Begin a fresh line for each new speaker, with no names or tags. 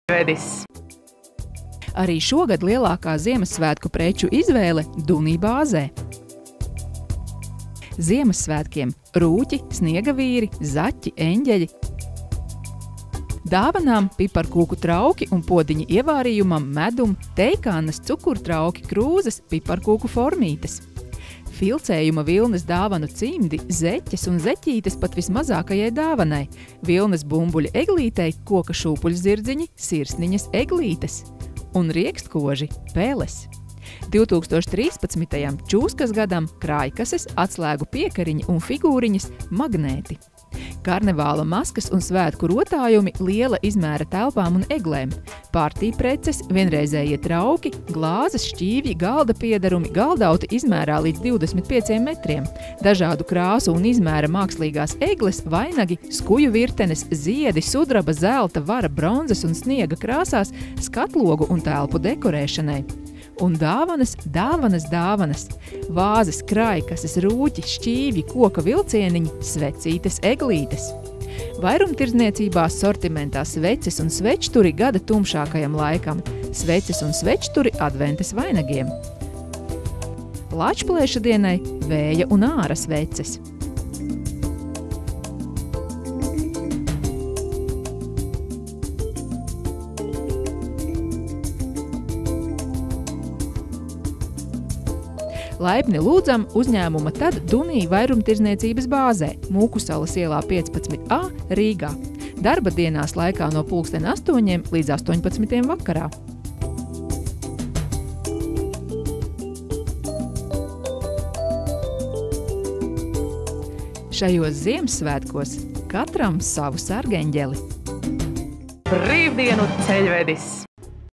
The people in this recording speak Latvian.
Vedis.
Arī šogad lielākā Ziemassvētku preču izvēle Dunī bāzē. Ziemassvētkiem rūķi, sniegavīri, zaķi, eņģeļi. Dāvanām piparkūku trauki un podiņi ievārījumam medum, teikānas, cukurtrauki, krūzes, piparkūku formītes. Filcējuma vilnas dāvanu cimdi, zeķes un zeķītes pat vismazākajai dāvanai, vilnas bumbuļa eglītei, koka šūpuļzirdziņi, sirsniņas eglītes un riekstkoži peles. 2013. Čūskas gadam krājkases, atslēgu piekariņi un figūriņas magnēti. Karnevāla maskas un svētku rotājumi liela izmēra telpām un eglēm, partī preces, vienreizējie trauki, glāzes, šķīvji, galda piedarumi, galdauti izmērā līdz 25 metriem, dažādu krāsu un izmēra mākslīgās egles, vainagi, skuju virtenes, ziedi, sudraba, zelta, vara, bronzas un sniega krāsās, skatlogu un telpu dekorēšanai. Un dāvanas, dāvanas, dāvanas. Vāzes, krājkases, rūķi, šķīvji, koka vilcieniņi, svecītes, eglītes. Vairumtirdzniecībā sortimentā sveces un svečturi gada tumšākajam laikam, sveces un svečturi adventes vainagiem. Lačplēša dienai vēja un āra sveces. Laipni lūdzam uzņēmuma Tad Dunī vairumtirdzniecības bāzē, Mūkusalas ielā 15A, Rīgā. Darba dienās laikā no 8 līdz 18 vakarā. Šajos Ziemassvētkos katram savu sargeņģeli.
Brīvdienu ceļvedis.